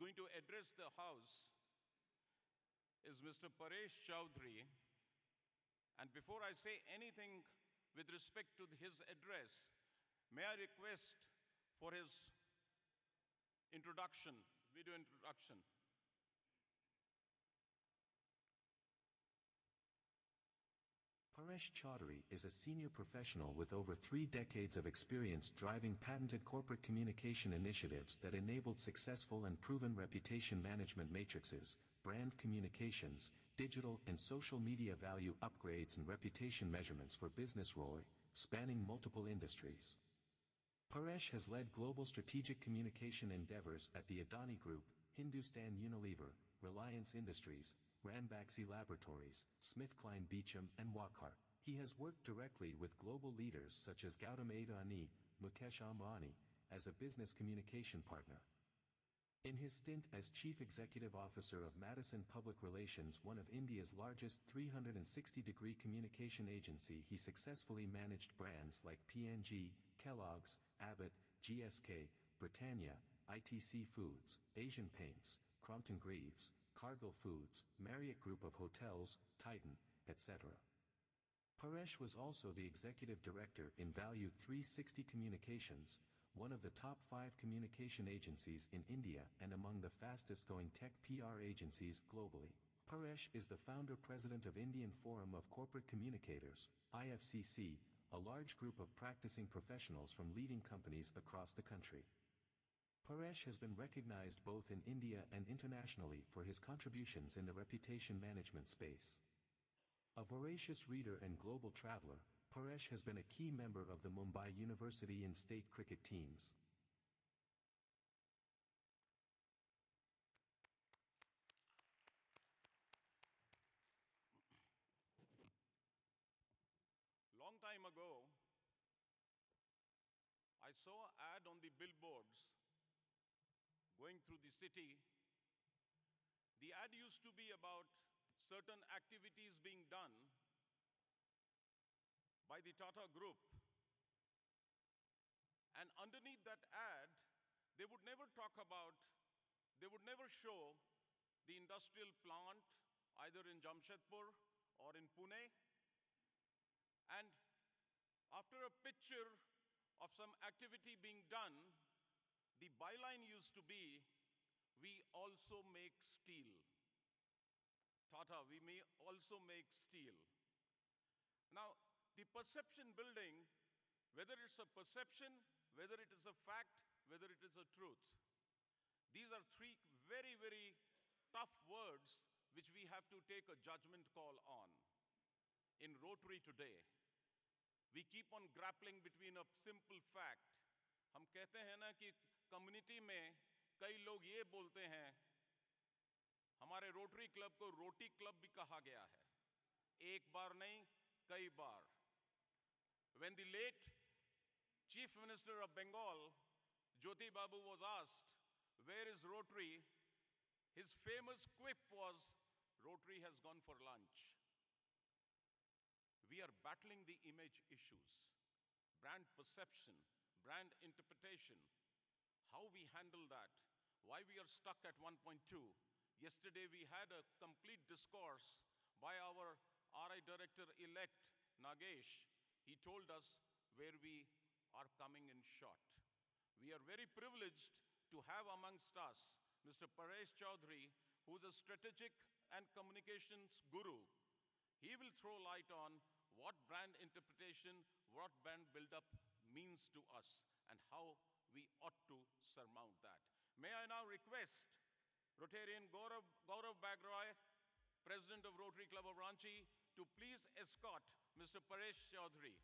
going to address the House is Mr. Paresh Chaudhary. And before I say anything with respect to his address, may I request for his introduction, video introduction. Paresh Chaudhary is a senior professional with over 3 decades of experience driving patented corporate communication initiatives that enabled successful and proven reputation management matrices, brand communications, digital and social media value upgrades and reputation measurements for business ROI, spanning multiple industries. Paresh has led global strategic communication endeavors at the Adani Group, Hindustan Unilever, Reliance Industries, Ranbaxy Laboratories, SmithKline Beecham and Wockhardt. He has worked directly with global leaders such as Gautam Adani, Mukesh Ambani, as a business communication partner. In his stint as Chief Executive Officer of Madison Public Relations, one of India's largest 360-degree communication agency, he successfully managed brands like P&G, Kellogg's, Abbott, GSK, Britannia, ITC Foods, Asian Paints, Crompton Greaves, Cargill Foods, Marriott Group of Hotels, Titan, etc. Paresh was also the executive director in Value 360 Communications, one of the top 5 communication agencies in India and among the fastest-going tech PR agencies globally. Paresh is the founder-president of Indian Forum of Corporate Communicators, IFCC, a large group of practicing professionals from leading companies across the country. Paresh has been recognized both in India and internationally for his contributions in the reputation management space. A voracious reader and global traveler, Paresh has been a key member of the Mumbai University and state cricket teams. Long time ago, I saw an ad on the billboards going through the city. The ad used to be about certain activities being done by the Tata Group. And underneath that ad, they would never show the industrial plant either in Jamshedpur or in Pune. And after a picture of some activity being done, the byline used to be, "We also make steel." Tata, we may also make steel. Now, the perception building, whether it's a perception, whether it is a fact, whether it is a truth, these are 3 very, very tough words which we have to take a judgment call on. In Rotary today, we keep on grappling between a simple fact. हम कहते हैं ना कि community में कई लोग ये बोलते हैं, हमारे रोटरी क्लब को रोटी क्लब भी कहा गया है, एक बार नहीं कई बार. When the late Chief Minister of Bengal, Jyoti Babu, was asked, "Where is Rotary?" his famous quip was, "Rotary has gone for lunch." We are battling the image issues, brand perception, brand interpretation, how we handle that, why we are stuck at 1.2. Yesterday we had a complete discourse by our RI Director-elect, Nagesh. He told us where we are coming in short. We are very privileged to have amongst us Mr. Paresh Chaudhary, who's a strategic and communications guru. He will throw light on what brand interpretation, what brand build-up means to us, and how we ought to surmount that. May I now request Rotarian Gaurav Bagroy, President of Rotary Club of Ranchi, to please escort Mr. Paresh Chaudhary.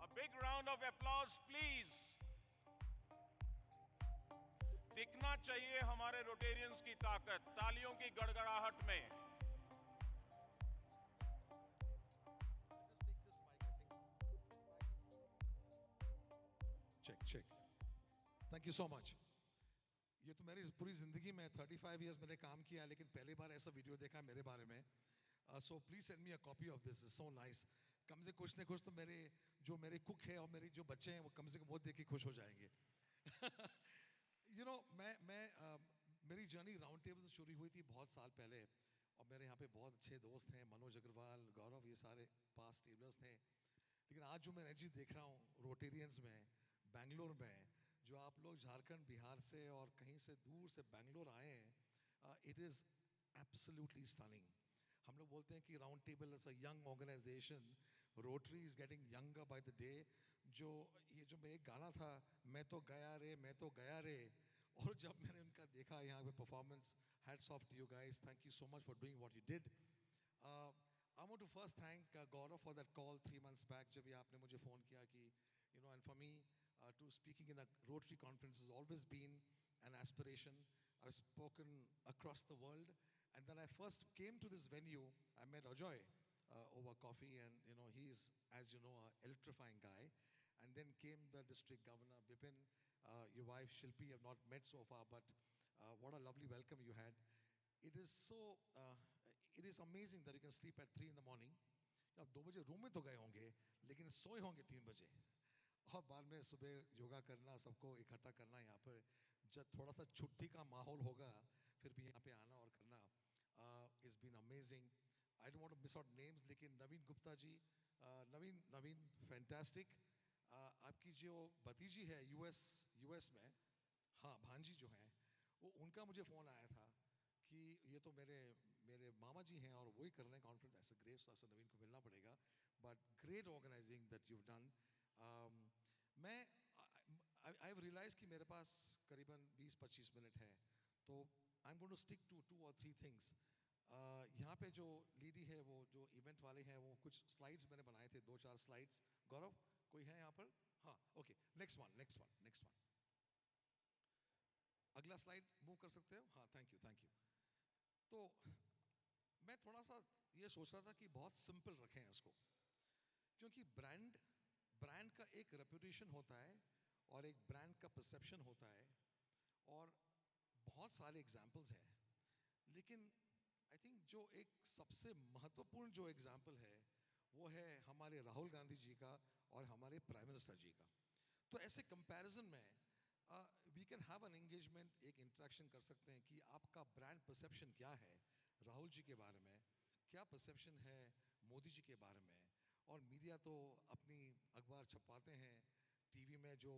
A big round of applause, please. दिखना चाहिए हमारे Rotarians की ताकत, तालियों की गड़गड़ाहट में. Check. Thank you so much. ये तो मेरी पूरी जिंदगी में 35 years मैंने काम किया है, लेकिन पहली बार ऐसा वीडियो देखा मेरे बारे में. So please send me a copy of this. It's so nice. कम से कुछ न कुछ तो मेरे जो मेरे कुक है और मेरे जो बच्चे हैं वो कम से कम वो देख के खुश हो जाएंगे. यू नो मेरी जर्नी राउंड टेबल से शुरू हुई थी बहुत साल पहले, और मेरे यहाँ पे बहुत अच्छे दोस्त हैं, मनोज अग्रवाल, गौरव, ये सारे पास टेबलर्स थे. लेकिन आज जो मैं एनर्जी देख रहा हूँ रोटेरियंस में, बैंगलोर में, जो आप लोग झारखंड बिहार से और कहीं से दूर से बैंगलोर आए हैं, इट इज़ एब्सोल्युटली स्टनिंग. हम लोग बोलते हैं कि round table is a young organization, rotary is getting younger by the day. जो ये जो मैं एक गाना था, मैं तो गया रे, मैं तो गया रे, और जब मैंने उनका देखा यहाँ पे performance, hats off to you guys, thank you so much for doing what you did. I want to first thank Gaurav for that call 3 months back जब ये आपने मुझे फ़ोन किया कि and for me to speaking in a Rotary conference has always been an aspiration. I've spoken across the world, and then I first came to this venue. I met Ajoy over coffee, and he's, as you know, an electrifying guy. And then came the district governor Bipin, your wife Shilpi. I've not met so far, but what a lovely welcome you had. It is so, it is amazing that you can sleep at 3 in the morning. आप 2 बजे room में तो गए होंगे, लेकिन सोए होंगे 3 बजे, और बाद में सुबह योगा करना, सबको इकट्ठा करना यहाँ पर. जब थोड़ा सा छुट्टी का माहौल होगा, फिर भी यहाँ पे आना और करना is been amazing. I don't want to miss out names, लेकिन नवीन गुप्ता जी, नवीन फैंटास्टिक. आपकी जो भतीजी है यूएस में, हाँ भांजी जो हैं, वो उनका मुझे फ़ोन आया था कि ये तो मेरे मेरे मामा जी हैं और वही कर रहे हैं कॉन्फ्रेंस. ऐसे ग्रेट, ऐसा नवीन को मिलना पड़ेगा. But great organizing that you done. मैं आई हैव रियलाइज कि मेरे पास करीबन 20-25 मिनट है, तो I am going to stick to 2 or 3 things. यहाँ पे जो लीडी है, वो जो इवेंट वाले हैं, वो कुछ स्लाइड्स मैंने बनाए थे, 2-4 स्लाइड्स. गौरव, कोई है यहाँ पर? हाँ, ओके, नेक्स्ट वन. अगला स्लाइड मूव कर सकते हो? हाँ, थैंक यू. तो मैं थोड़ा सा ये सोच रहा था कि बहुत सिंपल रखें इसको, क्योंकि ब्रांड का एक रेपुटेशन होता है और एक ब्रांड का परसेप्शन होता है, और बहुत सारे एग्जाम्पल्स हैं. लेकिन आई थिंक जो एक सबसे महत्वपूर्ण जो एग्जाम्पल है, वो है हमारे राहुल गांधी जी का और हमारे प्राइम मिनिस्टर जी का. तो ऐसे कंपैरिजन में we can have an engagement, एक इंटरेक्शन कर सकते हैं कि आपका ब्रांड परसेप्शन क्या है राहुल जी के बारे में, क्या परसेप्शन है मोदी जी के बारे में. और मीडिया तो अपनी अखबार छपाते हैं, टीवी में जो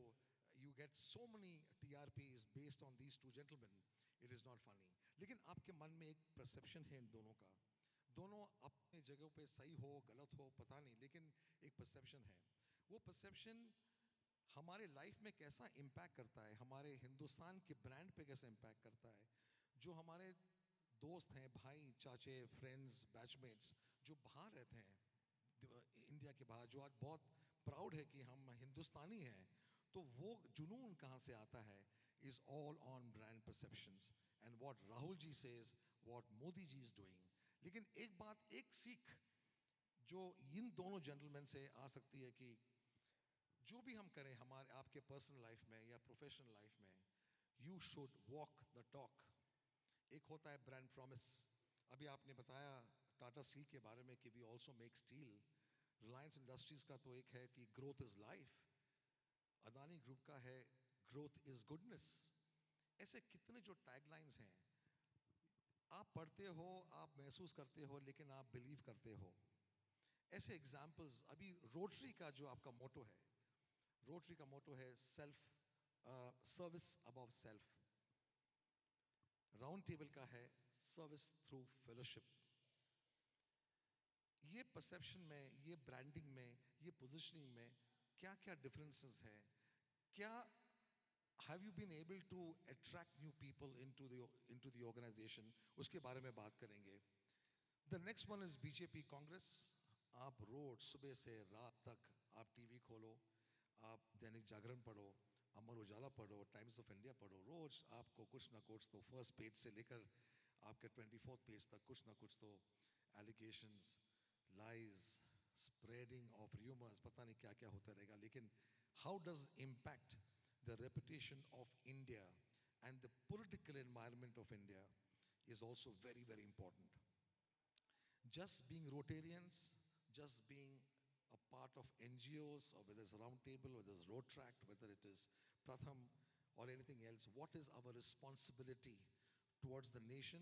you get so money TRPs based on these two gentleman, it is not funny. लेकिन आपके मन में एक परसेप्शन है इन दोनों का, दोनों अपने जगह पे सही हो गलत हो पता नहीं, लेकिन एक परसेप्शन है. वो परसेप्शन हमारे लाइफ में कैसा इम्पैक्ट करता है, हमारे हिंदुस्तान के ब्रांड पे कैसा इम्पैक्ट करता है. जो हमारे दोस्त हैं, भाई, चाचे, फ्रेंड्स, बैचमेट्स जो बाहर रहते हैं इंडिया के बाहर, जो आज बहुत प्राउड है कि हम हिंदुस्तानी हैं, तो वो जुनून कहाँ से आता है, is all on brand perceptions and what Rahul ji says, what Modi ji is doing. लेकिन एक बात, एक सीख जो इन दोनों जेंटलमैन से आ सकती है कि जो भी हम करें हमारे आपके पर्सनल लाइफ में या प्रोफेशनल लाइफ में, you should walk the talk. एक होता है ब्रांड प्रॉमिस. अभी आपने बताया टाटा स्टील के बारे में कि we also make steel. Reliance Industries का तो एक है कि growth is life. Adani group का है ग्रोथ इज गुडनेस. ऐसे कितने जो टैगलाइंस हैं, आप पढ़ते हो, आप महसूस करते हो, लेकिन आप बिलीव करते हो. ऐसे एग्जाम्पल्स. अभी रोटरी का जो आपका मोटो है, रोटरी का मोटो है service above self. Round table का है सर्विस थ्रू फेलोशिप. ये परसेप्शन में, ये ब्रांडिंग में, ये पोजीशनिंग में क्या क्या डिफरेंसेस हैं, क्या have you been able to attract new people into the organization, उसके बारे में बात करेंगे. The next one is BJP Congress. आप रोज सुबह से रात तक आप टीवी खोलो, आप दैनिक जागरण पढ़ो, अमर उजाला पढ़ो, टाइम्स ऑफ इंडिया पढ़ो, रोज आपको कुछ ना कुछ तो फर्स्ट पेज से लेकर आपके 24th पेज तक कुछ ना कुछ तो allegations, lies, spreading of rumours, पता नहीं क्या क्या होता रहेगा. लेकिन how does impact the reputation of India and the political environment of India is also very very important. Just being Rotarians, just being a part of NGOs, or whether it's Roundtable, whether it's Road Tract, whether it is Pratham or anything else, what is our responsibility towards the nation,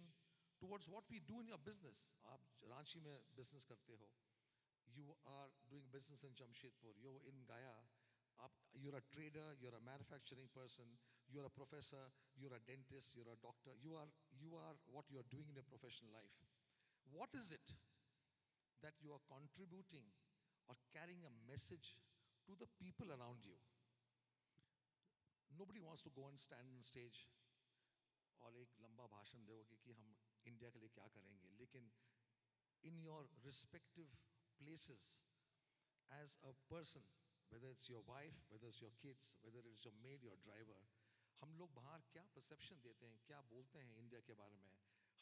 towards what we do in your business? आप रांची में business करते हो, you are doing business in Jamshedpur, you're in Gaya, you're a trader, you're a manufacturing person, you're a professor, you're a dentist, you're a doctor, you are what you're doing in your professional life. What is it that you are contributing or carrying a message to the people around you? Nobody wants to go and stand on stage और एक लंबा भाषण दोगे कि हम India के लिए क्या करेंगे, लेकिन in your respective places as a person, whether it's your wife, whether it's your kids, whether it's your maid, your driver, हम लोग बाहर क्या perception देते हैं, क्या बोलते हैं इंडिया के बारे में,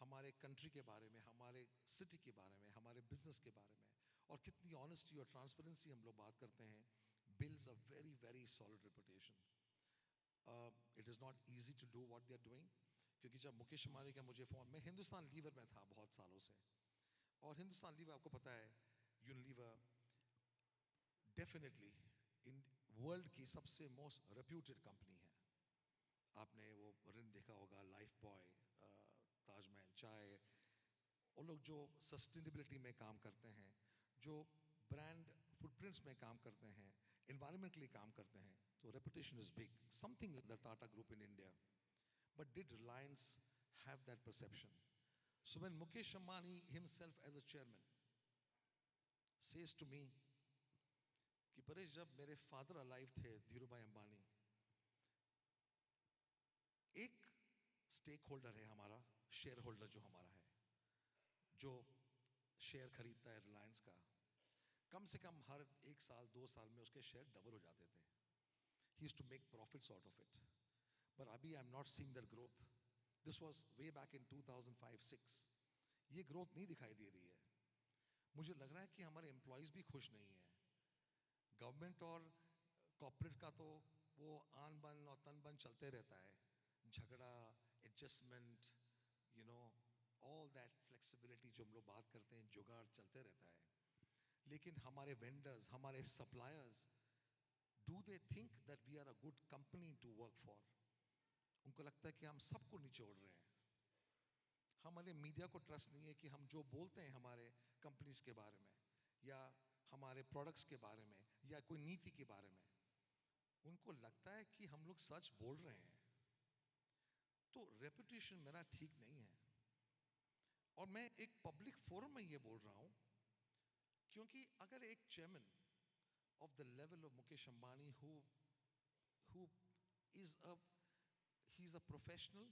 हमारे country के बारे में, हमारे city के बारे में, हमारे business के बारे में, और कितनी honesty और transparency हम लोग बात करते हैं, builds a very very solid reputation. It is not easy to do what they are doing, क्योंकि जब मुकेश अंबानी का मुझे फ़ोन, मैं हिंदुस्तान लीवर में था बहुत सालों से, और हिंदुस्तान लीवर आपको पता है, यूनिलीवर डेफिनेटली इन वर्ल्ड की सबसे मोस्ट रेप्यूटेड कंपनी है. आपने वो रिन देखा होगा, लाइफ बॉय, ताजमहल चाय, वो लोग जो सस्टेनेबिलिटी में काम करते हैं, जो ब्रांड फुटप्रिंट्स में काम करते हैं, एनवायरनमेंट के लिए काम करते हैं, तो reputation is big, something like the Tata group in India. But did Reliance have that perception? So when Mukesh Ambani himself as a chairman says to me कि परेश, जब मेरे फादर अलाइव थे धीरूभाई अंबानी, एक स्टेक होल्डर है हमारा, शेयर होल्डर जो हमारा है, जो शेयर खरीदता है रिलायंस का, कम से कम हर एक साल 2 साल में उसके शेयर डबल हो जाते थे. He used to make profits out of it. But अभी I'm not seeing that growth. This was way back in 2005-06. ये growth नहीं दिखाई दे रही है. मुझे लग रहा है कि हमारे employees भी खुश नहीं हैं. Government और corporate का तो वो आन बन और तन बन चलते रहता है. झगड़ा, adjustment, you know, all that flexibility जो हम लोग बात करते हैं, जुगाड़ चलते रहता है. लेकिन हमारे vendors, हमारे suppliers, do they think that we are a good company to work for? उनको लगता है कि हम सबको निचोड़ रहे हैं. हमारे मीडिया को ट्रस्ट नहीं है कि हम जो बोलते हैं हमारे कंपनीज के बारे में, या हमारे प्रोडक्ट्स के बारे में, या कोई नीति के बारे में, उनको लगता है कि हम लोग सच बोल रहे हैं. तो रेपुटेशन मेरा ठीक नहीं है. और मैं एक पब्लिक फोरम में ये बोल रहा हूँ, क्योंकि अगर एक chairman of the level of Mukesh Ambani, who is a he's a professional,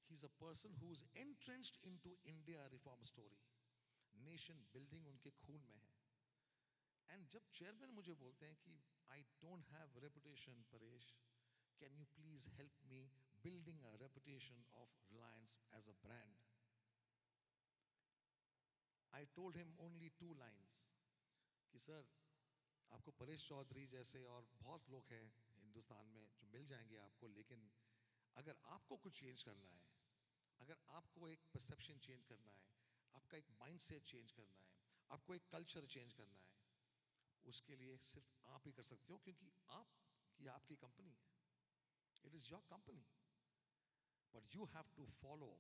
he's a person who's entrenched into India reform story, nation building उनके खून में है. And जब chairman मुझे बोलते हैं कि I don't have reputation, Paresh, can you please help me building a reputation of Reliance as a brand? I told him only 2 lines कि सर, आपको परेश चौधरी जैसे और बहुत लोग हैं हिंदुस्तान में जो मिल जाएंगे आपको, लेकिन अगर आपको कुछ चेंज करना है, अगर आपको एक परसेप्शन चेंज करना है, आपका एक माइंडसेट चेंज करना है, आपको एक कल्चर चेंज करना है, उसके लिए सिर्फ आप ही कर सकते हो, क्योंकि आपकी कंपनी है. It is your company. But you have to follow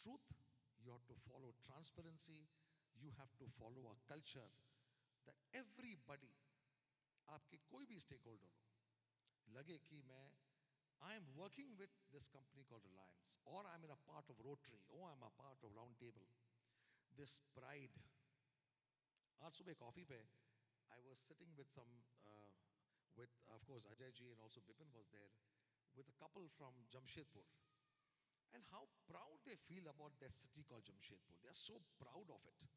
truth, you have to follow transparency, you have to follow a culture that everybody, आपके कोई भी स्टेक होल्डर हो, लगे कि I am working with this company called Reliance, or I'm in a part of Rotary, or I'm a part of Roundtable. This pride. आज सुबह coffee पे I was sitting with with of course Ajay ji, and also Bipin was there, with a couple from Jamshedpur, and how proud they feel about their city called Jamshedpur. They are so proud of it.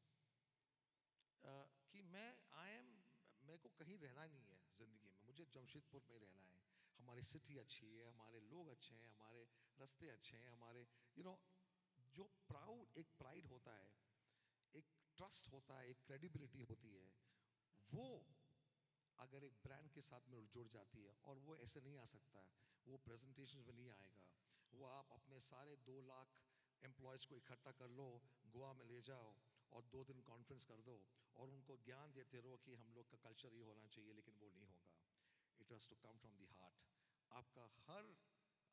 कि मेरे को कहीं रहना नहीं है ज़िंदगी में, मुझे जमशेदपुर में रहना है. हमारी सिटी अच्छी है, हमारे लोग अच्छे हैं, हमारे रास्ते अच्छे हैं, हमारे जो एक प्राइड होता है, एक ट्रस्ट होता है, एक क्रेडिबिलिटी होती है, वो अगर एक ब्रांड के साथ में जुड़ जाती है, और वो ऐसे नहीं आ सकता, वो प्रेजेंटेशन में नहीं आएगा, वो आप अपने सारे 2 लाख एम्प्लॉयज़ को इकट्ठा कर लो, गोवा में ले जाओ, और 2 दिन कॉन्फ्रेंस कर दो और उनको ज्ञान देते रहो कि हम लोग का कल्चर ये होना चाहिए, लेकिन वो नहीं होगा. It has to come from the heart.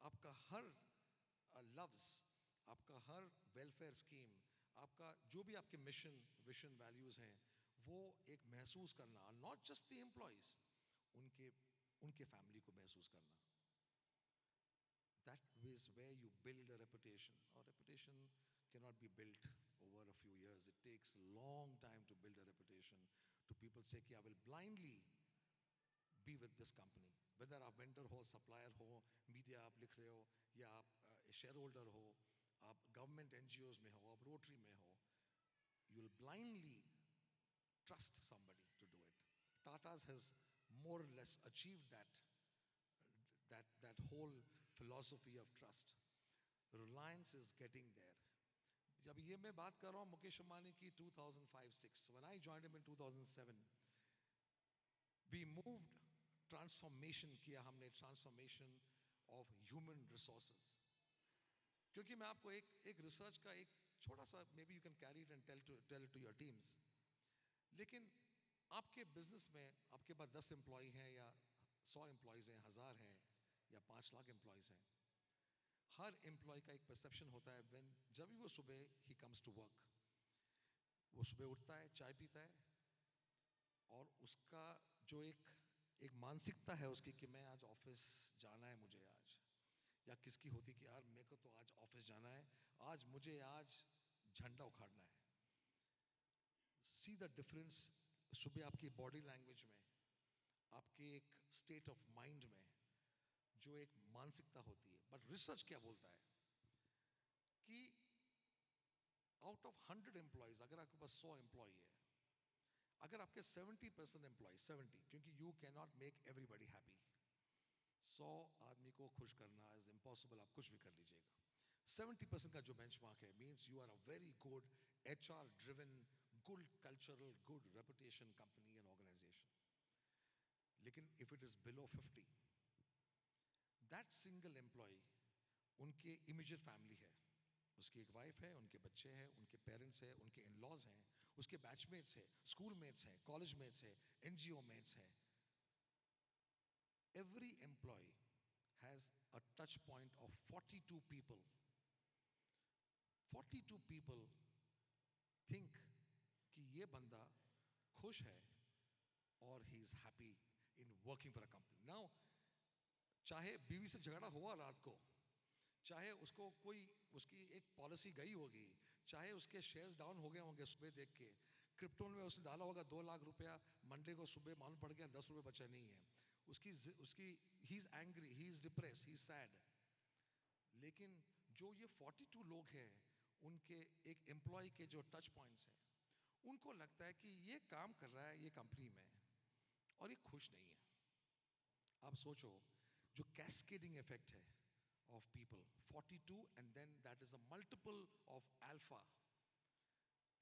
आपका हर लव्स, आपका हर वेलफेयर स्कीम, आपका जो भी आपके मिशन विजन वैल्यूज हैं, वो एक महसूस करना, नॉट जस्ट द एम्प्लॉयज, उनके उनके फैमिली को महसूस करना. That is where you build a reputation. Or reputation cannot be built over a few years. It takes a long time to build a reputation. To people say कि I will blindly be with this company. Whether आप vendor हो, supplier हो, media आप लिख रहे हो, या आप shareholder हो, आप government NGOs में हो, आप Rotary में हो, you will blindly trust somebody to do it. Tata's has more or less achieved that whole philosophy of trust. Reliance is getting there. जब ये मैं बात कर रहा हूँ मुकेश अंबानी की 2005-06, when I joined him in 2007, we moved transformation किया हमने, transformation of human resources. क्योंकि मैं आपको एक रिसर्च का एक छोटा सा, maybe you can carry it and tell it to your teams. लेकिन आपके बिजनेस में आपके पास 10 एम्प्लॉय हैं या 100 एम्प्लॉयज हैं, 1000 हैं या 5 लाख एम्प्लॉयज हैं. हर एम्प्लॉय का एक परसेप्शन होता है when जब भी वो सुबह ही कम्स टू वर्क, वो सुबह उठता है, चाय पीता है, और उसका जो एक मानसिकता है उसकी कि मैं आज ऑफिस जाना है मुझे आज, या किसकी होती कि यार मेरे को तो आज ऑफिस जाना है, आज मुझे आज झंडा उखाड़ना है. सी द डिफरेंस सुबह आपकी बॉडी लैंग्वेज में, आपके एक स्टेट ऑफ माइंड में जो एक मानसिकता होती है. बट रिसर्च क्या बोलता है कि आउट ऑफ 100 एम्प्लॉयज, अगर आपके पास 100 एम्प्लॉय है, अगर आपके 70% एम्प्लॉय, 70, क्योंकि you can not make everybody happy, 100 आदमी को खुश करना इज इम्पॉसिबल. आप कुछ भी कर लीजिएगा. 70% का जो बेंचमार्क है means you are a very good HR driven, good cultural, good reputation company and organization. लेकिन if it is below 50, that single employee, उनके इमीडिएट फैमिली है, उसकी एक वाइफ है, उनके बच्चे हैं, उनके पेरेंट्स हैं, उनके इन-लॉज हैं, उसके बैचमेट्स हैं, स्कूल मेट्स हैं, कॉलेज मेट्स हैं, NGO मेट्स हैं. Every employee has a touch point of 42 people. 42 people think कि ये बंदा खुश है और he is happy in working for a company. Now, चाहे बीवी से झगड़ा हुआ रात को, चाहे उसको कोई उसकी एक पॉलिसी गई होगी, चाहे उसके शेयर्स डाउन हो गए होंगे सुबह देख के, क्रिप्टोन में उसने डाला होगा 2 लाख रुपया, मंडे को सुबह मालूम पड़ गया 10 रुपये बचा नहीं है, उसकी he is angry, he is depress, he is sad. लेकिन जो ये 42 लोग हैं, उनके एक एम्प्लॉय के जो टच पॉइंट्स हैं, उनको लगता है कि ये काम कर रहा है ये कंपनी में और ये खुश नहीं है. आप सोचो जो कैस्केडिंग इफेक्ट है of people, 42, and then that is a multiple of alpha.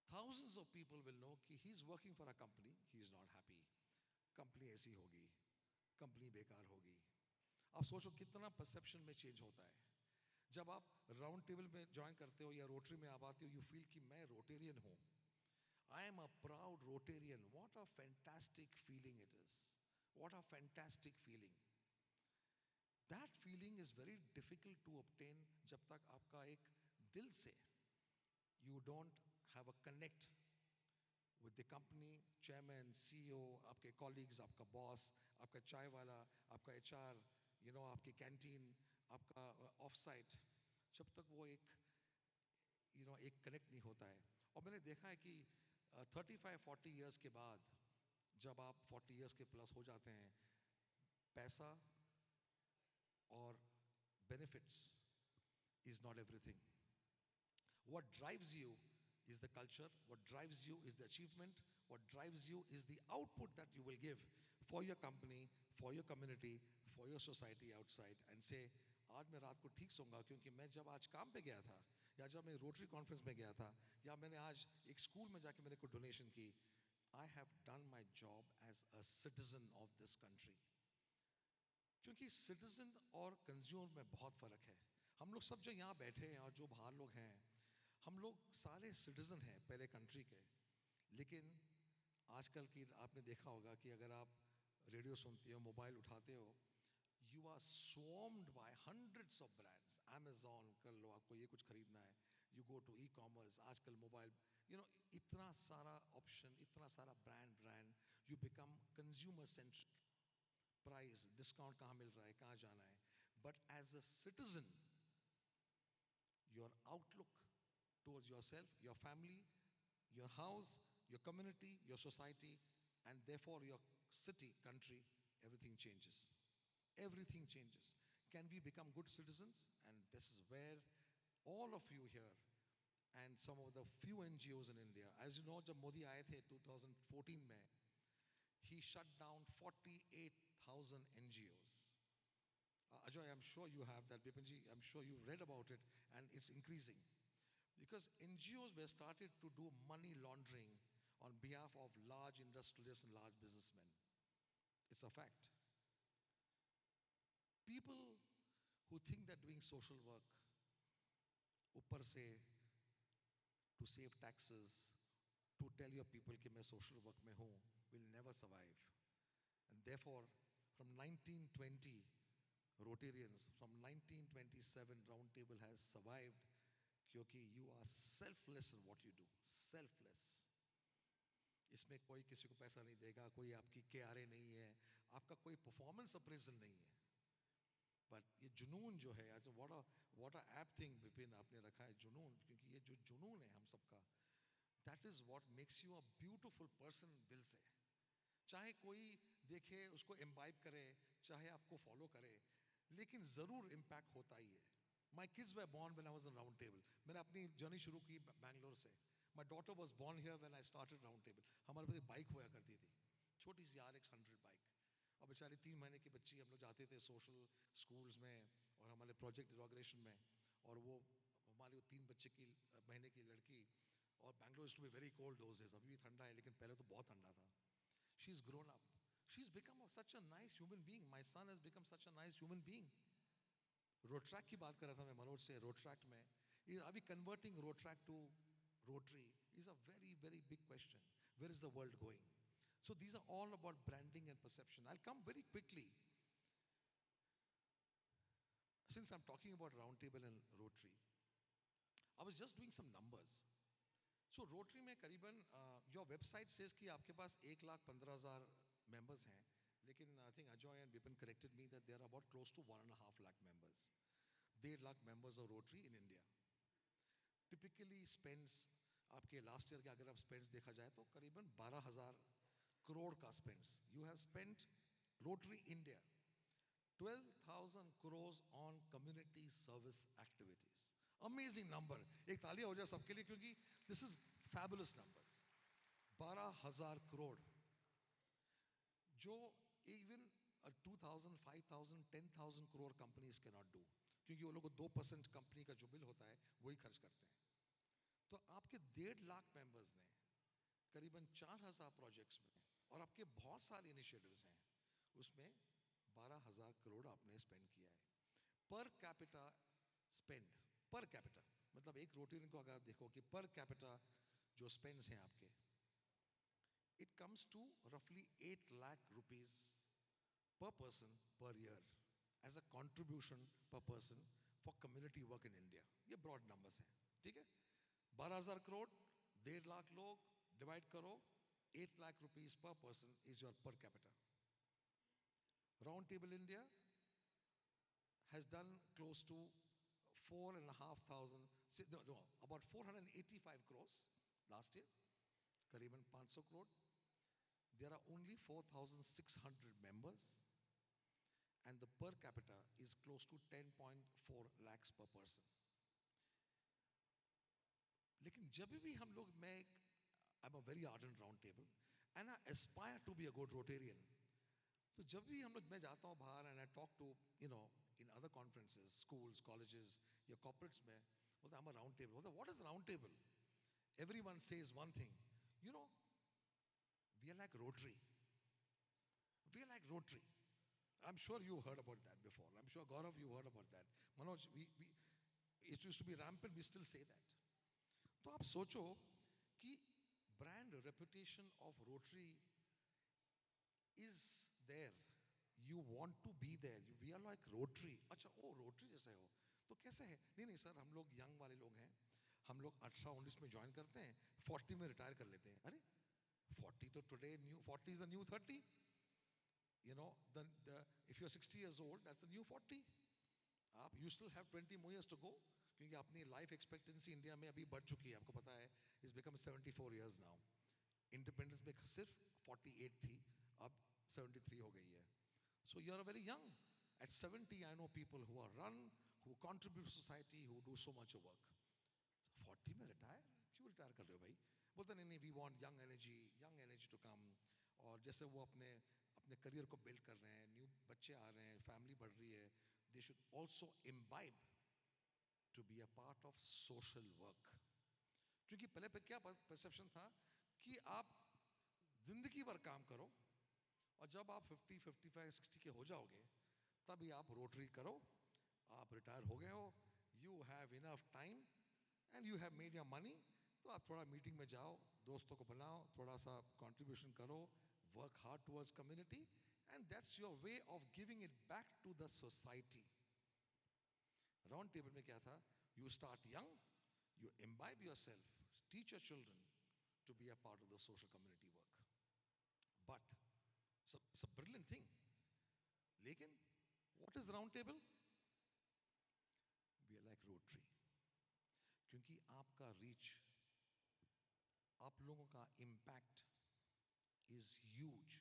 Thousands of people will know कि he is working for a company, he is not happy. Company ऐसी होगी, कंपनी बेकार होगी. आप सोचो कितना परसेप्शन में चेंज होता है. जब आप राउंड टेबल में ज्वाइन करते हो या रोटरी में आप आते हो, यू फील कि मैं रोटेरियन हूँ. I am a proud Rotarian. What a fantastic feeling it is. What a fantastic feeling. That feeling is very difficult to obtain जब तक आपका एक दिल से you don't have a connect with the company, chairman, CEO, आपके colleagues, आपका boss, आपका चाय वाला, आपका HR, आपकी कैंटीन, आपका ऑफ साइट, जब तक वो एक एक कनेक्ट नहीं होता है. और मैंने देखा है कि 35-40 years के बाद, जब आप 40 years के प्लस हो जाते हैं, पैसा और benefits is not everything. What drives you is the culture, what drives you is the achievement, what drives you is the output that you will give for your company, for your community, for your society outside, and say आज मैं रात को ठीक सोऊंगा क्योंकि मैं जब आज काम पे गया था, या जब मैं रोटरी कॉन्फ्रेंस में गया था, या मैंने आज एक स्कूल में जाके मैंने कोई डोनेशन की, I have done my job as a citizen of this country. क्योंकि सिटीजन और कंज्यूमर में बहुत फ़र्क है. हम लोग सब जो यहाँ बैठे हैं और जो बाहर लोग हैं, हम लोग सारे सिटीजन हैं पहले कंट्री के, लेकिन आजकल की आपने देखा होगा कि अगर आप रेडियो सुनते हो, मोबाइल उठाते हो, you are swarmed by hundreds of brands. Amazon कर लो, आपको ये कुछ खरीदना है, you go to e commerce. आजकल मोबाइल, इतना सारा ऑप्शन, इतना सारा brand, you become consumer centric. Price discount कहाँ मिल रहा है, कहाँ जाना है. But as a citizen, your outlook towards yourself, your family, your house, your community, your society, and therefore your city, country, everything changes. Everything changes. Can we become good citizens? And this is where all of you here and some of the few NGOs in India, as you know, जब मोदी आए थे 2014 में, he shut down 48,000 NGOs. Ajoy, I'm sure you have that. Bipinji, I'm sure you've read about it, and it's increasing. Because NGOs were started to do money laundering on behalf of large industrialists and large businessmen. It's a fact. People who think they're doing social work, ऊपर से, to save taxes, to tell your people कि मैं social work में हूँ, will never survive. And therefore, from 1920, Rotarians, from 1927, Round Table has survived क्योंकि you are selfless in what you do. Selfless. इसमें कोई किसी को पैसा नहीं देगा, कोई आपकी KRA नहीं है, आपका कोई परफॉर्मेंस अप्रेजल नहीं है. बट ये जुनून जो है, आज what a apt thing Vipin आपने रखा है, जुनून. क्योंकि ये जो जुनून है हम सबका, that is what makes you a beautiful person दिल से. चाहे कोई देखे, उसको imbibe करे, चाहे आपको फॉलो करे, लेकिन ज़रूर इम्पैक्ट होता ही है. My kids were born when I was in Round Table. मैंने अपनी जर्नी शुरू की बैंगलोर से. My daughter was born here when I started Round Table. हमारे पास बाइक हुआ करती थी, छोटी सी RX 100 बाइक. और बेचारी 3 महीने की बच्ची, हम लोग जाते थे सोशल स्कूल्स में और हमारे प्रोजेक्ट इनॉग्रेशन में, और वो हमारी 3 बच्चे की महीने की लड़की. और Bangalore is to be very cold those days. अभी भी ठंडा है, लेकिन पहले तो बहुत ठंडा था. She is grown up. She is become such a nice human being. My son has become such a nice human being. Road track की बात कर रहा था मैं मनोज से. रोड ट्रैक में अभी converting road track to Rotary is a very very big question. Where is the world going? So these are all about branding and perception. I'll come very quickly. Since I'm talking about Roundtable and Rotary, I was just doing some numbers. So Rotary में करीबन your website says कि आपके पास 1,15,000 members हैं, लेकिन I think Ajoy and Vipin corrected me that there are about close to 1.5 lakh members. 1.5 lakh members of Rotary in India. Typically spends, आपके last year के अगर आप spends देखा जाए तो करीबन 12,000 crore का spends. You have spent, Rotary India, 12,000 crores on community service activities. Amazing number. एक तालियां हो जाए सबके लिए, क्योंकि this is fabulous numbers. 12,000 crore, जो even 2,000, 5,000, 10,000 crore companies cannot do. क्योंकि वो लोग 2% कंपनी का जो बिल होता है वही खर्च करते हैं. तो आपके 1.5 लाख मेंबर्स ने करीबन 4,000 प्रोजेक्ट्स में, और आपके बहुत सारे इनिशिएटिव्स हैं, उसमें 12,000 करोड़ आपने स्पेंड किया है. Per capita spend, per capita मतलब एक रोटेरियन को अगर आप देखो कि पर कैपिटा जो स्पेंड्स हैं आपके, इट कम्स टू रफली 8 lakh rupees per person per year as a contribution per person for community work in India. ये ब्रॉड नंबर्स हैं, ठीक है. 12,000 करोड़, 1.5 लाख लोग, डिवाइड करो, 8 lakh rupees per person is your per capita. Round Table India has done close to 4,500, no, about 485 crores last year, करीबन 500 crore. There are only 4,600 members, and the per capita is close to 10.4 lakhs per person. लेकिन जब भी हम लोग, I'm a very ardent Round Table and I aspire to be a good Rotarian. तो जब भी हम लोग, मैं जाता हूँ बाहर and I talk to, in other conferences, schools, colleges, या corporates में, बोलते I'm a Round Table. बोलते what is Round Table? Everyone says one thing, we are like Rotary. We are like Rotary. I'm sure you heard about that before. I'm sure Gaurav, you heard about that. Manoj, it used to be rampant, we still say that. तो आप सोचो कि brand reputation of Rotary is there, you want to be there, we are like Rotary, अच्छा ओ rotary जैसे हो, तो कैसे है? नहीं नहीं सर, हम लोग यंग वाले लोग हैं, हम लोग 18-19 में ज्वाइन करते हैं, 40 में रिटायर कर लेते हैं। अरे 40 तो today new 40 is the new 30, you know, the if you're 60 years old, that's the new 40. आप you still have 20 more years to go, क्योंकि अपनी लाइफ एक्सपेक्टेंसी इंडिया में अभी बढ़ चुकी है, आपको पता है, is become 74 years now. Independence में सिर्फ 48 थी, अब 73 हो गई है. So you are very young. At 70, I know people who are run, who contribute to society, who do so much work. So 40 में रिटायर, क्यों रिटायर कर रहे हो भाई? बोलते नहीं नहीं, we want young energy to come. और जैसे वो अपने अपने करियर को बिल्ड कर रहे हैं, न्यू बच्चे आ रहे हैं, फैमिली बढ़ रही है, they should also imbibe to be a part of social work. क्योंकि पहले पे क्या परसेप्शन था कि आप जिंदगी भर काम करो और जब आप 50, 55, 60 के हो जाओगे तभी आप रोटरी करो, आप रिटायर हो गए हो, you have enough time and you have made your money, तो आप थोड़ा मीटिंग में जाओ, दोस्तों को बनाओ, थोड़ा सा कंट्रीब्यूशन करो, work hard towards community, and that's your way of giving it back to the society. Round table में क्या था? You start young, you imbibe yourself, teach your children to be a part of the social community work. But it's a brilliant thing. लेकिन what is round table? We are like Rotary. क्योंकि आपका reach, आप लोगों का impact is huge.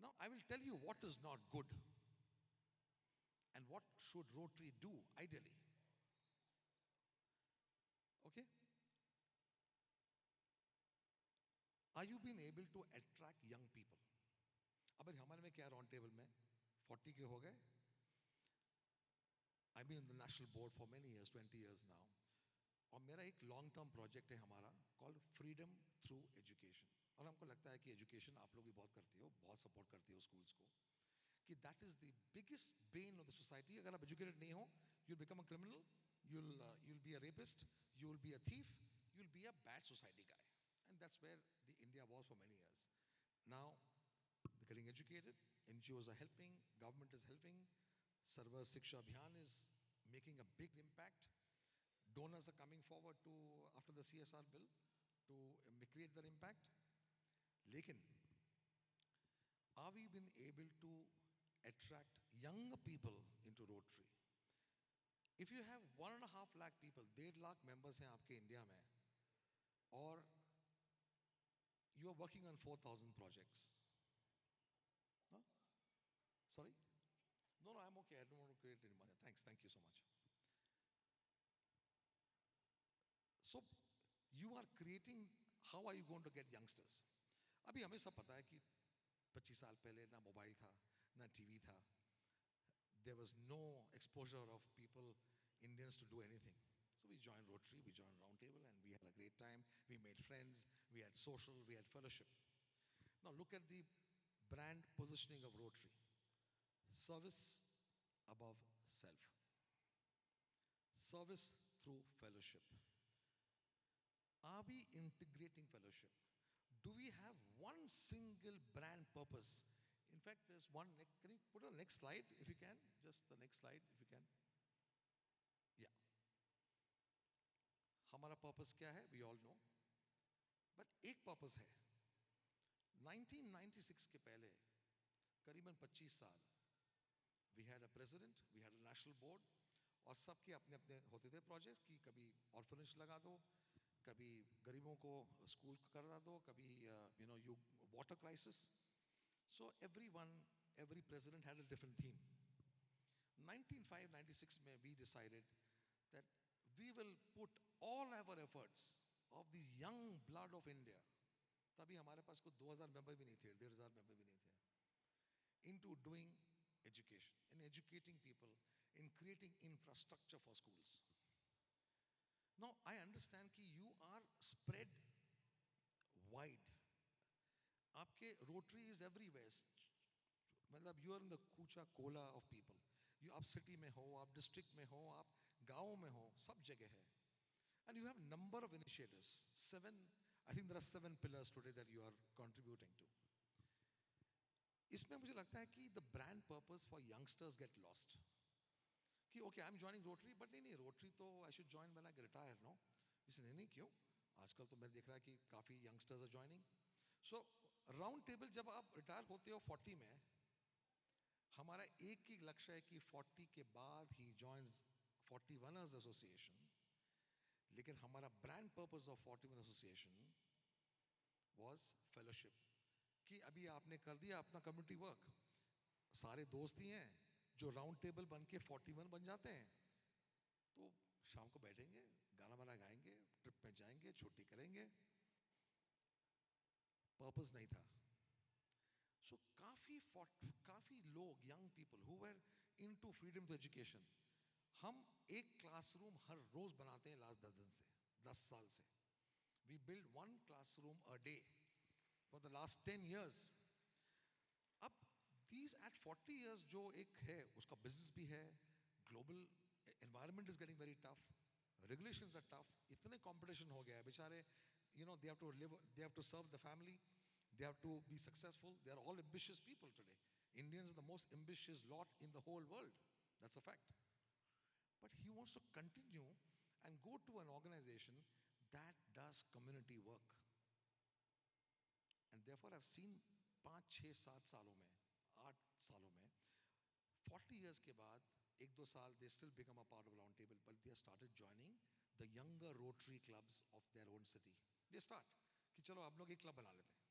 Now I will tell you what is not good and what should Rotary do ideally. Okay? Are you being able to attract young people? अब हमारे में क्या round table में 40 के हो गए. I've been in the national board for many years, 20 years now. और मेरा एक लॉन्ग टर्म प्रोजेक्ट है हमारा called Freedom Through Education. और हमको लगता है कि एजुकेशन आप लोग भी बहुत करती हो, बहुत सपोर्ट करती हो स्कूल्स को, कि that is the biggest Ben of the society. अगर आप एजुकेटेड नहीं हो, you'll become a criminal, you'll be a rapist, you'll be a thief, you'll be a bad society guy. And that's where the India was for many years. Now, they're getting educated, NGOs are helping, government is helping, Sarva Shiksha Abhiyan is making a big impact. Donors are coming forward to, after the CSR bill, to create their impact. Lekin, are we been able to attract younger people into Rotary? If you have 1.5 lakh people, 1.5 lakh members हैं आपके India में, और you are working on 4,000 projects. No? Sorry? No, I'm okay. I don't want to create any money. Thanks. Thank you so much. So, you are creating, how are you going to get youngsters? अभी हमें सब पता है कि 25 साल पहले ना mobile था, ना टीवी था. There was no exposure of people, Indians, to do anything. So we joined Rotary, we joined Roundtable, and we had a great time. We made friends, we had social, we had fellowship. Now look at the brand positioning of Rotary. Service above self. Service through fellowship. Are we integrating fellowship? Do we have one single brand purpose? In fact, there's one, can you put on the next slide if you can? Just the next slide if you can. Yeah. हमारा purpose क्या है? We all know. But एक purpose है. 1996 के पहले, करीबन 25 साल, we had a president, we had a national board, और सबके अपने अपने होते थे projects कि कभी orphanage लगा दो, कभी गरीबों को स्कूल करा दो, कभी you water crisis. So every president had a different theme. 1995-96 में we decided that we will put all our efforts of this young blood of India, तभी हमारे पास कोई 2000 मेंबर भी नहीं थे, 1500 मेंबर भी नहीं थे, into doing education, in educating people, in creating infrastructure for schools. Now I understand कि you are spread wide. आपके Rotary is everywhere. मतलब you are in the कूचा कोला of people. You आप city में हो, आप district में हो, आप गाँव में हो, सब जगह है. And you have a number of initiatives. I think there are 7 pillars today that you are contributing to. इसमें मुझे लगता है कि the brand purpose for youngsters get lost. कि okay, I'm joining Rotary, but नहीं Rotary तो I should join when I retire, no? इसे नहीं क्यों? आजकल तो मैं देख रहा है कि काफ़ी youngsters are joining. So round table जब आप रिटायर होते हो 40 में, हमारा एक ही लक्ष्य है कि 40 के बाद ही जॉइंस 41ers एसोसिएशन. लेकिन हमारा brand purpose of 41 association was fellowship. कि अभी आपने कर दिया अपना कम्युनिटी वर्क, सारे दोस्त ही हैं जो राउंड टेबल बन के 41 बन जाते हैं, तो शाम को बैठेंगे, गाना वाना गाएंगे, ट्रिप में जाएंगे, छुट्टी करेंगे. पर्पस नहीं था. सो काफी लोग, young people who were into freedom to education, हम एक क्लासरूम हर रोज बनाते हैं लास्ट 10 साल से. We build 1 classroom a day for the last 10 years. अब these at 40 years जो एक है उसका बिजनेस भी है, global environment is getting very tough, regulations are tough, इतने कंपटीशन हो गया है बेचारे. They have to live, they have to serve the family, they have to be successful. They are all ambitious people today. Indians are the most ambitious lot in the whole world. That's a fact. But he wants to continue and go to an organization that does community work. And therefore I've seen 5, 6, 7 सालों में, 8 सालों में, 40 years के बाद 1-2 साल they still become a part of round table, but they have started joining the younger Rotary clubs of their own city. They start कि चलो आप लोग एक क्लब बना लेते हैं.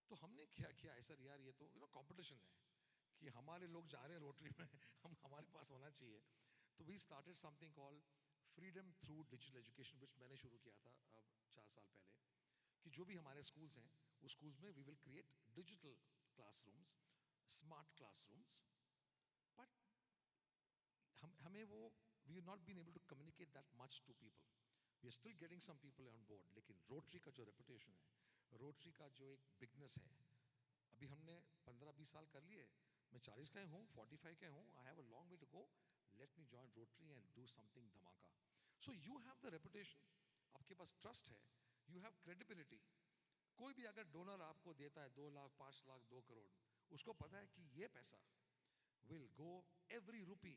तो हमने क्या किया है सर, यार ये तो कंपटीशन है कि हमारे लोग जा रहे हैं रोटरी में, हम हमारे पास होना चाहिए. तो we started something called freedom through digital education, which मैंने शुरू किया था अब 4 साल पहले. कि जो भी हमारे स्कूल्स हैं उस स्कूल्स में we will create digital classrooms, smart classrooms. But हमें वो we are not been able to communicate that much to people. We are still getting some people on board. लेकिन रोटरी का जो रेपुटेशन है, rotary का जो एक बिगनेस है, अभी हमने 15-20 साल कर लिए. मैं 40 का हूँ, 45 का हूँ. I have a long way to go. Let me join Rotary and do something धमाका. So you have the reputation, आपके पास ट्रस्ट है, यू हैव क्रेडिबिलिटी. कोई भी अगर डोनर आपको देता है 2 लाख, 5 लाख, 2 करोड़, उसको पता है कि ये पैसा will go, every rupee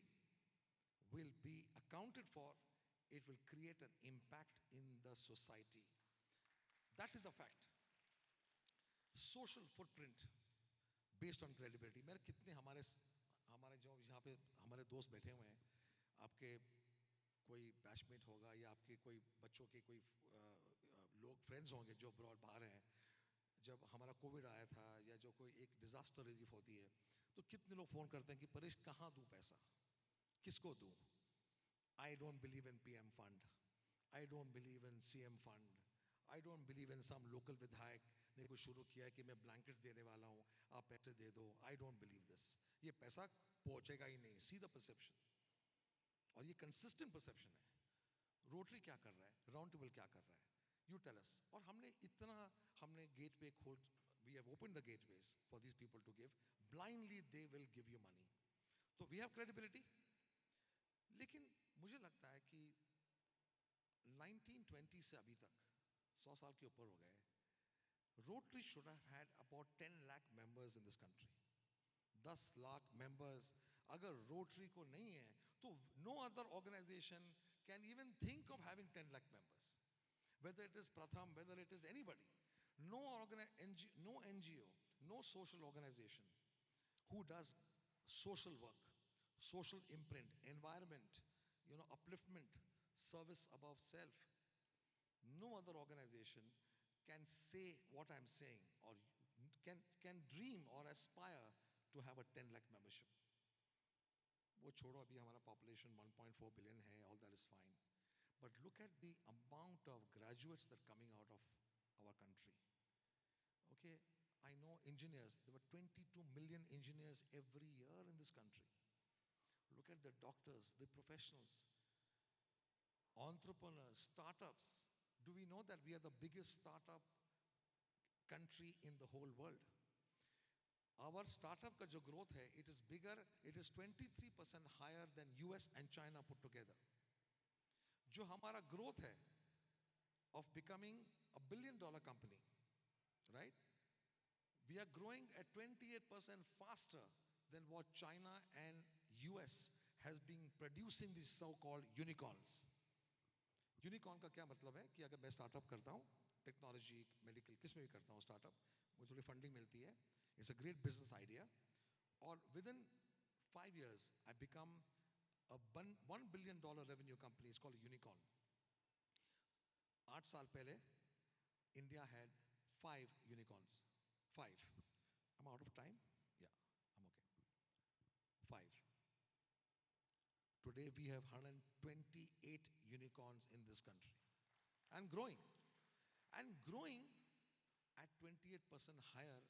will be accounted for, it will create an impact in the society. That is a fact. Social footprint based on credibility. मेरे कितने हमारे जो यहाँ पे हमारे दोस्त बैठे हुए हैं, आपके कोई बैचमेट होगा या आपके कोई बच्चों के कोई लोग फ्रेंड्स होंगे जो अब्रॉड बाहर हैं. जब हमारा कोविड आया था या जो कोई एक डिजास्टर रिलीफ होती है, तो कितने लोग फ़ोन करते हैं कि परेश कहाँ दूँ पैसा, किसको दूँ. I don't believe in PM fund. I don't believe in CM fund. I don't believe in some local विधायक ने कुछ शुरू किया है कि मैं ब्लैंकेट्स देने वाला हूँ, आप पैसे दे दो. I don't believe this. ये पैसा पहुँचेगा ही नहीं. See the perception. और ये consistent perception है. रोटरी क्या कर रहा है, राउंड टेबल क्या कर रहा है, you tell us. और हमने गेटवे खोल, we have opened the gateways for these people to give. Blindly they will give you money. तो we have credibility. लेकिन मुझे लगता है कि 1920 से अभी तक 100 साल के ऊपर हो गए. Rotary should have had about 10 lakh members in this country. 10 lakh members अगर रोटरी को नहीं है तो no other organization can even think of having 10 lakh members. Whether it is Pratham, whether it is anybody, no NGO, no social organization who does social work, social imprint, environment, upliftment, service above self. No other organization can say what I'm saying or can dream or aspire to have a 10 lakh membership. वो छोड़ो, अभी हमारा population 1.4 billion है, all that is fine. But look at the amount of graduates that are coming out of our country. Okay, I know engineers, there were 22 million engineers every year in this country. Look at the doctors, the professionals, entrepreneurs, startups. Do we know that we are the biggest startup country in the whole world? Our startup ka jo growth hai, it is bigger, it is 23% higher than US and China put together. जो हमारा growth है of becoming a $1 billion company, right? We are growing at 28% faster than what China and US has been producing these so-called unicorns. Unicorn का क्या मतलब है कि अगर मैं स्टार्टअप करता हूँ, टेक्नोलॉजी, मेडिकल, किस में भी करता हूँ स्टार्टअप, मुझे थोड़ी फंडिंग मिलती है, it's a great business idea, और within 5 years I become a $1 billion revenue company, it's called unicorn. 8 साल पहले India had 5 unicorns. 5. I'm out of time? Yeah, I'm okay. 5. Today we have 128 unicorns in this country and growing. And growing at 28% higher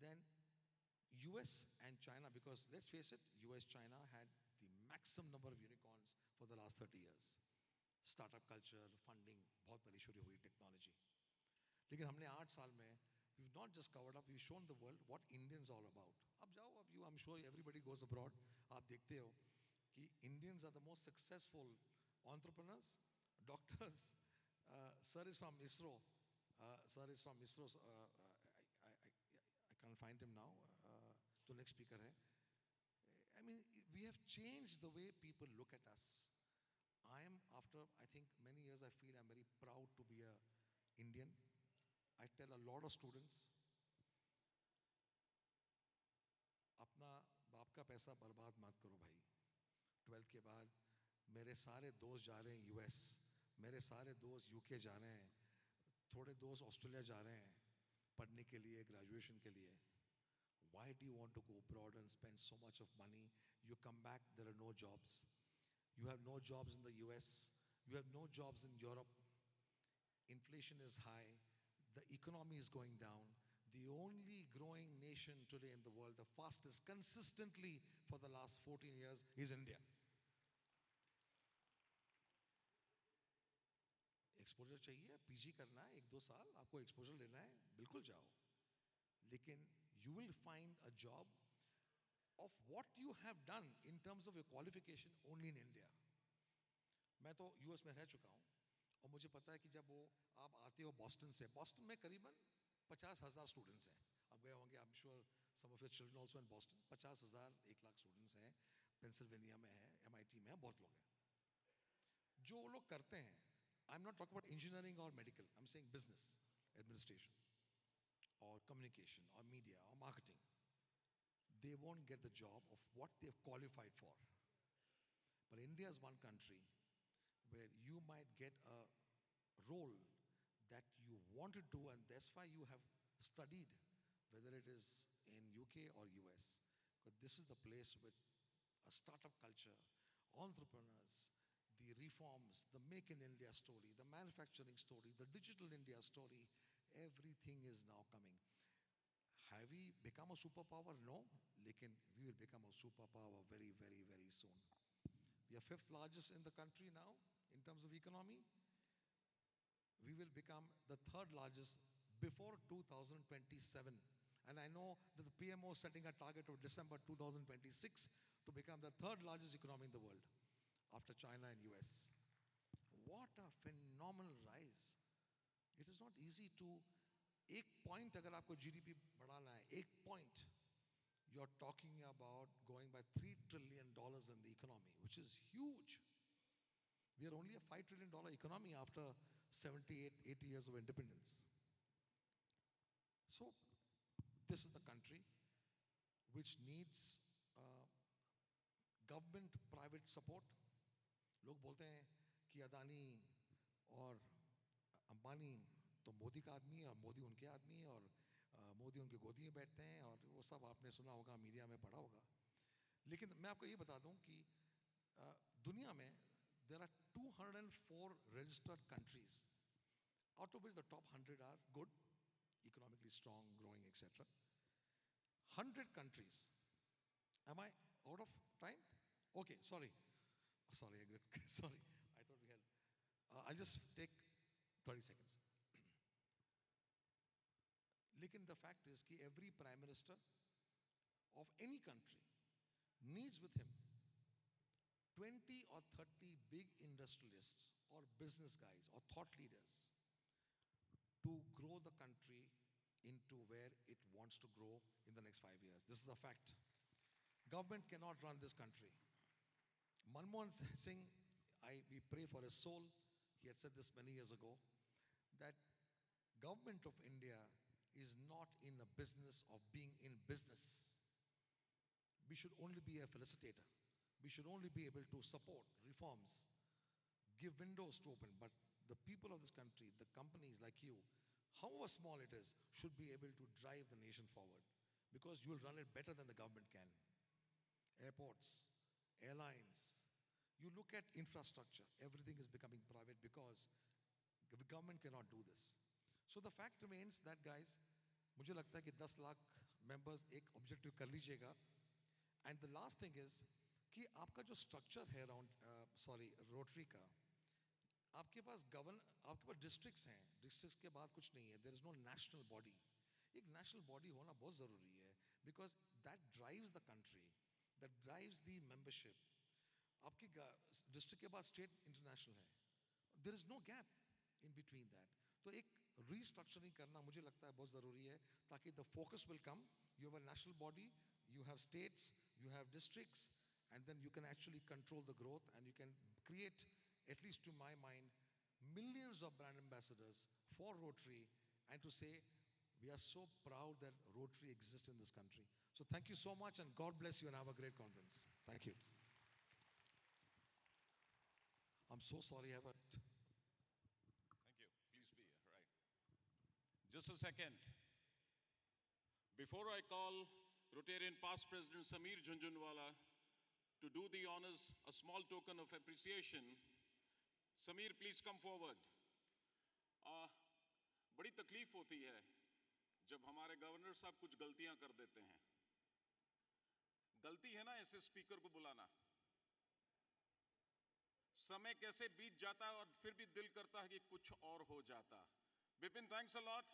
than US and China, because let's face it, US, China had the maximum number of unicorns for the last 30 years. Startup culture, funding, बहुत पहले शुरू हुई technology. लेकिन हमने 8 साल में we've not just covered up, we've shown the world what Indians all about. अब जाओ, अब you, I'm sure everybody goes abroad. आप देखते हो कि Indians are the most successful entrepreneurs, doctors. Sir is from ISRO. Sir is from ISRO. I can't find him now. तो next speaker है. I mean, we have changed the way people look at us. I am, after I think many years, I feel I'm very proud to be a Indian. I tell a lot of students, अपना बाप का पैसा बर्बाद मत करो भाई. 12th के बाद मेरे सारे दोस्त जा रहे हैं US, मेरे सारे दोस्त UK जा रहे हैं, थोड़े दोस्त ऑस्ट्रेलिया जा रहे हैं पढ़ने के लिए, ग्रेजुएशन के लिए. Why do you want to go abroad and spend so much of money? You come back, there are no jobs. You have no jobs in the US. You have no jobs in Europe. Inflation is high. The economy is going down. The only growing nation today in the world, the fastest, consistently for the last 14 years, is India. Exposure चाहिए, PG करना है 1-2 साल, आपको exposure लेना है, बिल्कुल जाओ. लेकिन you will find a job of what you have done in terms of your qualification only in India. मैं तो US में रह चुका हूँ और मुझे पता है कि जब वो आप आते हो बॉस्टन से, बॉस्टन में करीबन 50,000 स्टूडेंट्स हैं. आप गए होंगे, I am sure some of your children also in Boston. 50,000, 1 lakh students हैं, पेंसिल्वेनिया में है, MIT में है, बहुत लोग हैं. जो वो लोग करते हैं, I am not talking about engineering और medical, I am saying business, administration or communication or media or marketing, they won't get the job of what they've qualified for. But India is one country where you might get a role that you want to do, and that's why you have studied, whether it is in UK or US, because this is the place with a startup culture, entrepreneurs, the reforms, the Make in India story, the manufacturing story, the digital India story, everything is now coming. Have we become a superpower? No, lekin we will become a superpower very, very, very soon. We are 5th largest in the country now in terms of economy. We will become the 3rd largest before 2027. And I know that the PMO is setting a target of December 2026 to become the 3rd largest economy in the world after China and US. What a phenomenal rise. It is not easy to, 1 point अगर आपको GDP बढ़ाना है, 1 point, you are talking about going by $3 trillion in the economy, which is huge. We are only a $5 trillion economy after 78, 80 years of independence. So, this is the country which needs government-private support. लोग बोलते हैं कि अदानी और अंबानी तो मोदी का आदमी है और मोदी उनके आदमी है और मोदी उनके गोदी में बैठते हैं, और वो सब आपने सुना होगा, मीडिया में पढ़ा होगा. लेकिन मैं आपको ये बता दूं कि दुनिया में there are 204 registered countries, out of which the top 100 are good, economically strong, growing, etc. 100 countries. Am I out of time? Okay, sorry, sorry, sorry. I thought we had. I'll just take 30 seconds. लेकिन the fact is कि every prime minister of any country needs with him 20 or 30 big industrialists or business guys or thought leaders to grow the country into where it wants to grow in the next 5 years. This is a fact. Government cannot run this country. Manmohan Singh, we pray for his soul. He had said this many years ago that government of India is not in the business of being in business. We should only be a felicitator. We should only be able to support reforms, give windows to open. But the people of this country, the companies like you, however small it is, should be able to drive the nation forward because you will run it better than the government can. Airports, airlines, you look at infrastructure, everything is becoming private because the government cannot do this. So the fact remains that guys, मुझे लगता है कि 10 lakh members एक objective कर लीजिएगा. And the last thing is कि आपका जो structure है around Rotary का, आपके पास districts हैं, districts के बाद कुछ नहीं है. There is no national body. एक national body होना बहुत ज़रूरी है because that drives the country, that drives the membership. आपकी district के बाद state international है. There is no gap in between that. तो एक restructuring करना मुझे लगता है बहुत ज़रूरी है ताकि the focus will come. You have a national body, you have states, you have districts, and then you can actually control the growth and you can create, at least to my mind, millions of brand ambassadors for Rotary and to say, we are so proud that Rotary exists in this country. So thank you so much and God bless you and have a great conference. Thank you. I'm so sorry I have a... Thank you. Please be right. Just a second. Before I call Rotarian past President Sameer Jhunjhunwala to do the honors, a small token of appreciation. Sameer, please come forward. बड़ी तकलीफ होती है जब हमारे governor साहब कुछ गलतियां कर देते हैं. गलती है ना ऐसे स्पीकर को बुलाना. समय कैसे बीत जाता है और फिर भी दिल करता है कि कुछ और हो जाता. Bipin, thanks a lot.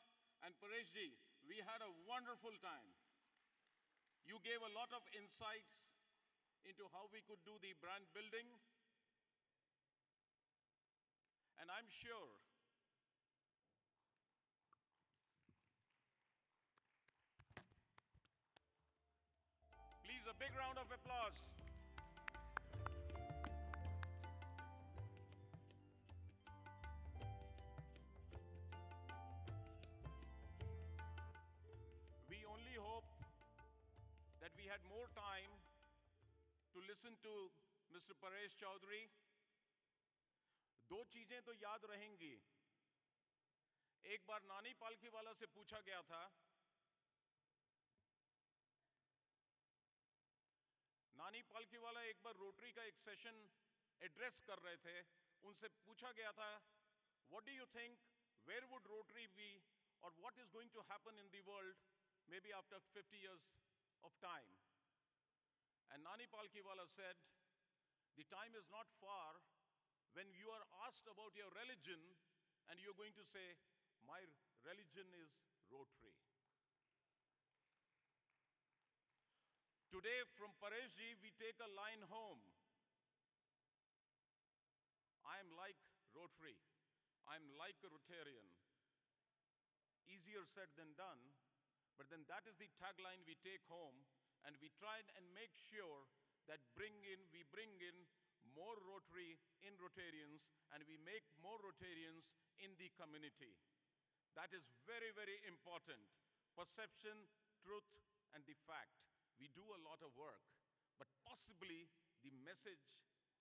And Paresh ji, we had a wonderful time. You gave a lot of insights into how we could do the brand building. And I'm sure please a big round of applause. We only hope that we had more time to listen to Mr. Paresh Chaudhary. दो चीजें तो याद रहेंगी. एक बार नानी पालखीवाला से पूछा गया था, नानी पालखीवाला एक बार रोटरी का एक सेशन एड्रेस कर रहे थे. उनसे पूछा गया था, what do you think, where would Rotary be or what is going to happen in the world maybe after 50 years of time? And Nani Palkhiwala said, the time is not far when you are asked about your religion and you're going to say, my religion is Rotary. Today from Paresh ji, we take a line home. I am like Rotary. I'm like a Rotarian. Easier said than done, but then that is the tagline we take home, and we try and make sure that we bring in more Rotary in Rotarians, and we make more Rotarians in the community. That is very, very important. Perception, truth, and the fact. We do a lot of work, but possibly the message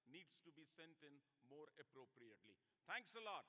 needs to be sent in more appropriately. Thanks a lot.